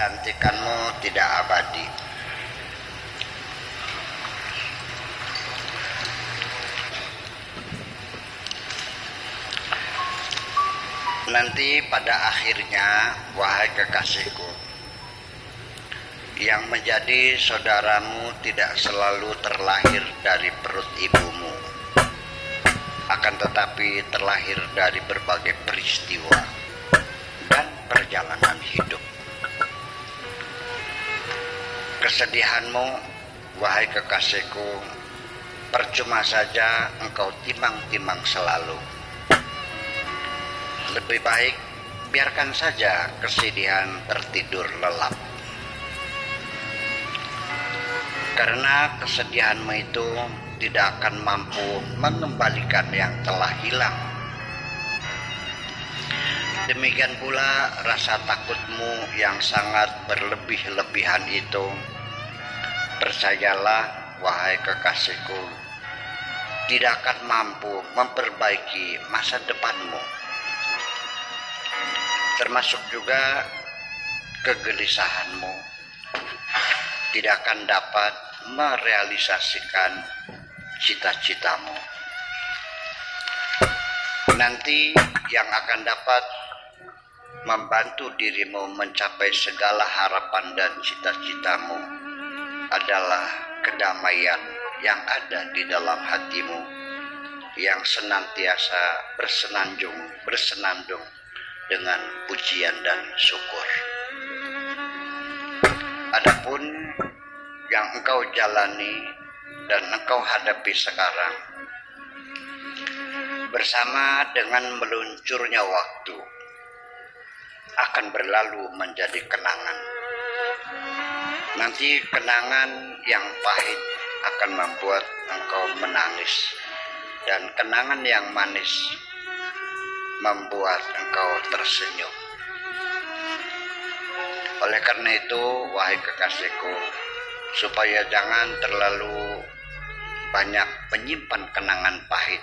kecantikanmu tidak abadi. Nanti pada akhirnya, wahai kekasihku, yang menjadi saudaramu tidak selalu terlahir dari perut ibumu, akan tetapi terlahir dari berbagai peristiwa dan perjalanan hidup. Kesedihanmu, wahai kekasihku, percuma saja engkau timang-timang selalu. Lebih baik biarkan saja kesedihan tertidur lelap. Karena kesedihanmu itu tidak akan mampu mengembalikan yang telah hilang. Demikian pula rasa takutmu yang sangat berlebih-lebihan itu. Percayalah, wahai kekasihku, tidak akan mampu memperbaiki masa depanmu. Termasuk juga kegelisahanmu tidak akan dapat merealisasikan cita-citamu. Nanti yang akan dapat membantu dirimu mencapai segala harapan dan cita-citamu adalah kedamaian yang ada di dalam hatimu, yang senantiasa bersenandung dengan pujian dan syukur. Adapun yang engkau jalani dan engkau hadapi sekarang, bersama dengan meluncurnya waktu, akan berlalu menjadi kenangan. Nanti kenangan yang pahit akan membuat engkau menangis, dan kenangan yang manis membuat engkau tersenyum. Oleh karena itu, wahai kekasihku, supaya jangan terlalu banyak menyimpan kenangan pahit,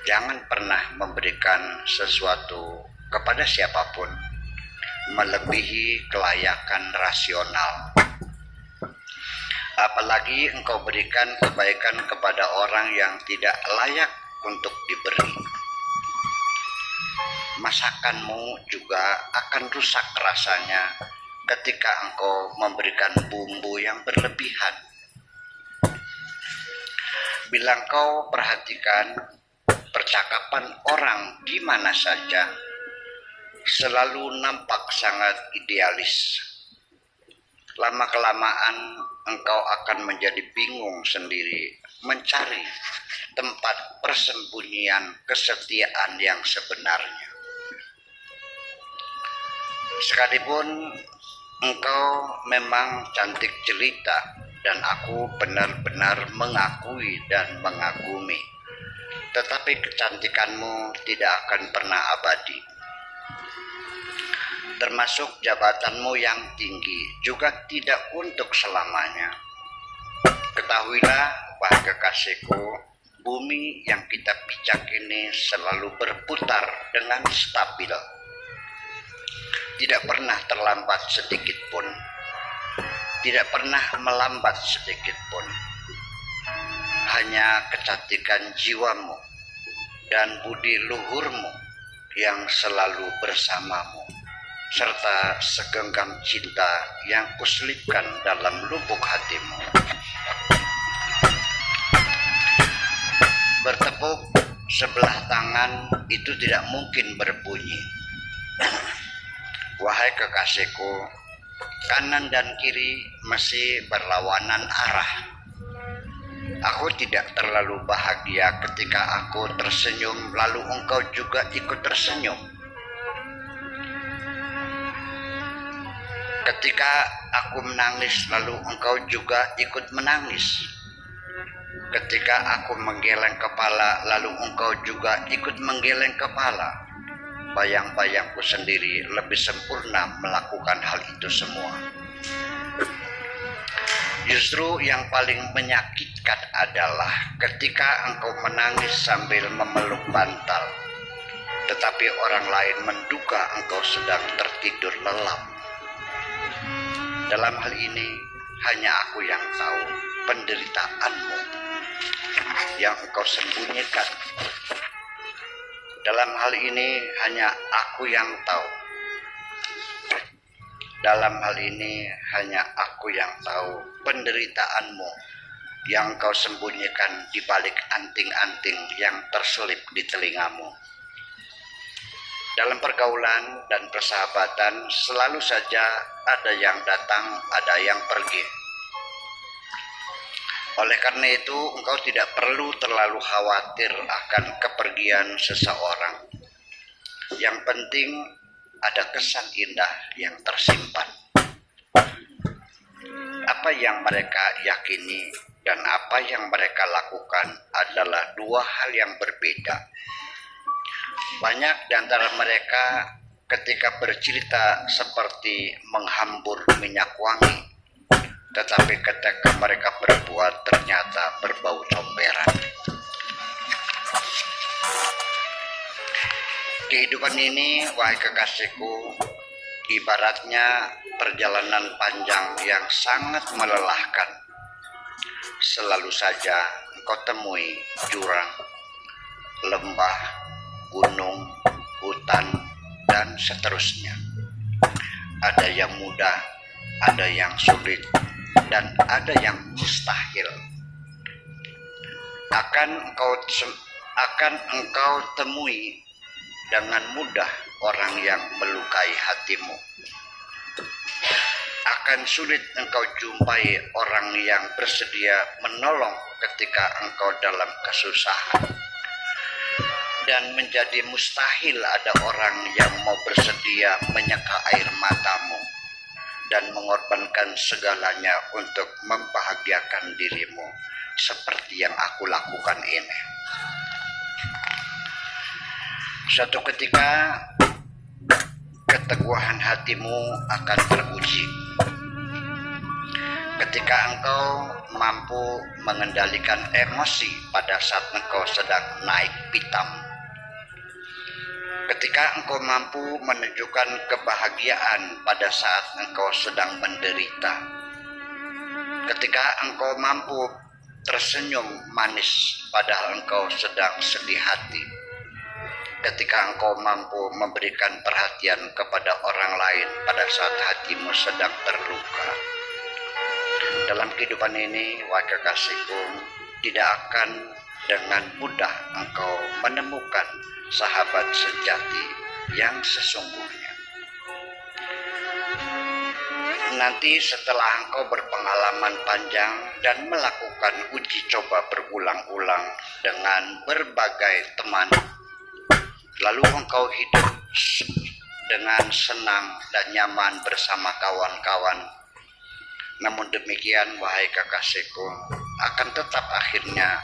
jangan pernah memberikan sesuatu kepada siapapun melebihi kelayakan rasional. Apalagi engkau berikan kebaikan kepada orang yang tidak layak untuk diberi. Masakanmu juga akan rusak rasanya ketika engkau memberikan bumbu yang berlebihan. Bila engkau perhatikan percakapan orang di mana saja, selalu nampak sangat idealis. Lama-kelamaan engkau akan menjadi bingung sendiri mencari tempat persembunyian kesetiaan yang sebenarnya. Sekalipun engkau memang cantik jelita dan aku benar-benar mengakui dan mengagumi, tetapi kecantikanmu tidak akan pernah abadi. Termasuk jabatanmu yang tinggi juga tidak untuk selamanya. Ketahuilah, wahai kekasihku, bumi yang kita pijak ini selalu berputar dengan stabil. Tidak pernah terlambat sedikit pun, tidak pernah melambat sedikit pun. Hanya kecantikan jiwamu dan budi luhurmu yang selalu bersamamu, serta segenggam cinta yang kuselipkan dalam lubuk hatimu. Bertepuk sebelah tangan itu tidak mungkin berbunyi. Wahai kekasihku, kanan dan kiri masih berlawanan arah. Aku tidak terlalu bahagia ketika aku tersenyum lalu engkau juga ikut tersenyum. Ketika aku menangis lalu engkau juga ikut menangis. Ketika aku menggeleng kepala lalu engkau juga ikut menggeleng kepala. Bayang-bayangku sendiri lebih sempurna melakukan hal itu semua. Justru yang paling menyakitkan adalah ketika engkau menangis sambil memeluk bantal, tetapi orang lain menduga engkau sedang tertidur lelap. Dalam hal ini hanya aku yang tahu penderitaanmu yang engkau sembunyikan. Dalam hal ini hanya aku yang tahu. Dalam hal ini hanya aku yang tahu penderitaanmu yang engkau sembunyikan di balik anting-anting yang terselip di telingamu. Dalam pergaulan dan persahabatan selalu saja ada yang datang, ada yang pergi. Oleh karena itu, engkau tidak perlu terlalu khawatir akan kepergian seseorang. Yang penting ada kesan indah yang tersimpan. Apa yang mereka yakini dan apa yang mereka lakukan adalah dua hal yang berbeda. Banyak di antara mereka ketika bercerita seperti menghambur minyak wangi, tetapi ketika mereka berbuat ternyata berbau comberan. Kehidupan ini, wahai kekasihku, ibaratnya perjalanan panjang yang sangat melelahkan. Selalu saja engkau temui jurang, lembah, gunung, hutan, dan seterusnya. Ada yang mudah, ada yang sulit, dan ada yang mustahil. Akan engkau temui dengan mudah orang yang melukai hatimu. Akan sulit engkau jumpai orang yang bersedia menolong ketika engkau dalam kesusahan. Dan menjadi mustahil ada orang yang mau bersedia menyeka air matamu dan mengorbankan segalanya untuk membahagiakan dirimu seperti yang aku lakukan ini. Suatu ketika keteguhan hatimu akan teruji. Ketika engkau mampu mengendalikan emosi pada saat engkau sedang naik pitam. Ketika engkau mampu menunjukkan kebahagiaan pada saat engkau sedang menderita. Ketika engkau mampu tersenyum manis padahal engkau sedang sedih hati. Ketika engkau mampu memberikan perhatian kepada orang lain pada saat hatimu sedang terluka. Dalam kehidupan ini, wahai kekasihku, tidak akan dengan mudah engkau menemukan sahabat sejati yang sesungguhnya. Nanti setelah engkau berpengalaman panjang dan melakukan uji coba berulang-ulang dengan berbagai teman, lalu engkau hidup dengan senang dan nyaman bersama kawan-kawan. Namun demikian, wahai kekasihku, akan tetap akhirnya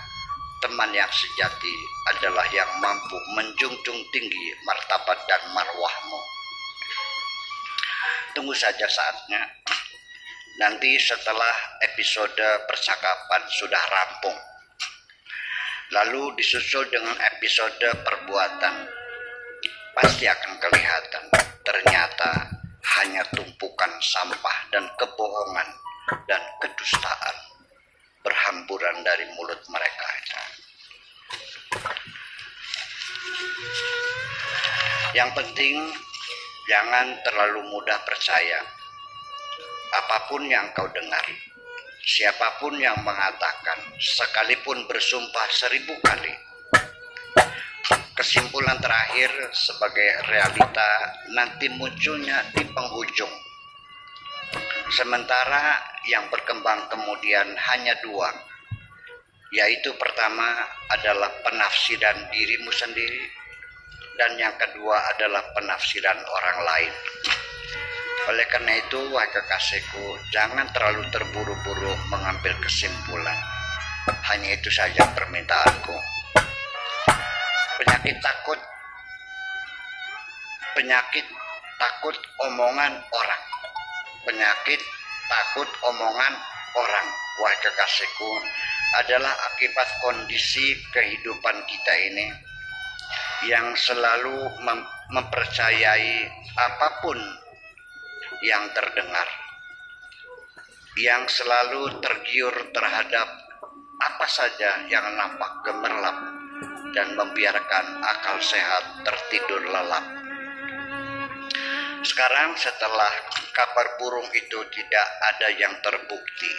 teman yang sejati adalah yang mampu menjunjung tinggi martabat dan marwahmu. Tunggu saja saatnya. Nanti setelah episode percakapan sudah rampung, lalu disusul dengan episode perbuatan, pasti akan kelihatan ternyata hanya tumpukan sampah dan kebohongan dan kedustaan berhamburan dari mulut mereka. Yang penting jangan terlalu mudah percaya apapun yang kau dengar, siapapun yang mengatakan, sekalipun bersumpah 1000 kali. Kesimpulan terakhir sebagai realita nanti munculnya di penghujung. Sementara yang berkembang kemudian hanya dua, yaitu pertama adalah penafsiran dirimu sendiri, dan yang kedua adalah penafsiran orang lain. Oleh karena itu, wahai kekasihku, jangan terlalu terburu-buru mengambil kesimpulan. Hanya itu saja permintaanku. Penyakit takut omongan orang. Penyakit takut omongan orang, wahai kekasihku, adalah akibat kondisi kehidupan kita ini yang selalu mempercayai apapun yang terdengar, yang selalu tergiur terhadap apa saja yang nampak gemerlap dan membiarkan akal sehat tertidur lelap. Sekarang setelah kabar burung itu tidak ada yang terbukti,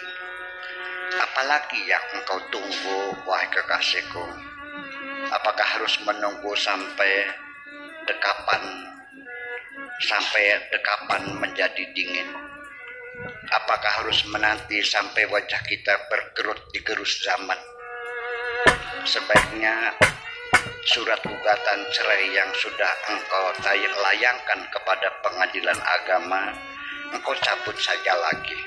apalagi yang engkau tunggu, wahai kekasihku? Apakah harus menunggu sampai dekapan menjadi dingin? Apakah harus menanti sampai wajah kita berkerut di gerus zaman? Sebaiknya surat gugatan cerai yang sudah engkau layangkan kepada pengadilan agama, engkau cabut saja lagi.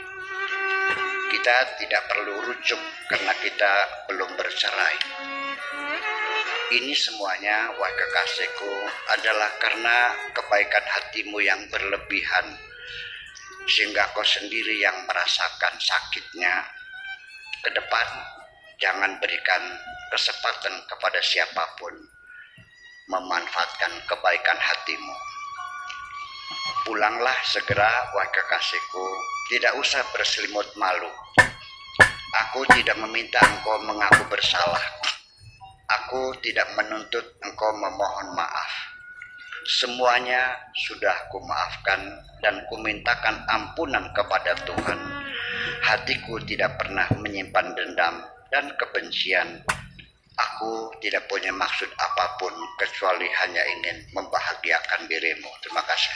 Kita tidak perlu rujuk karena kita belum bercerai. Ini semuanya, wahai kekasihku, adalah karena kebaikan hatimu yang berlebihan, sehingga kau sendiri yang merasakan sakitnya. Ke depan, jangan berikan kesempatan kepada siapapun memanfaatkan kebaikan hatimu. Pulanglah segera, wahai kekasihku, tidak usah berselimut malu. Aku tidak meminta engkau mengaku bersalah. Aku tidak menuntut engkau memohon maaf. Semuanya sudah kumaafkan dan kumintakan ampunan kepada Tuhan. Hatiku tidak pernah menyimpan dendam dan kebencian. Aku tidak punya maksud apapun kecuali hanya ingin membahagiakan dirimu. Terima kasih.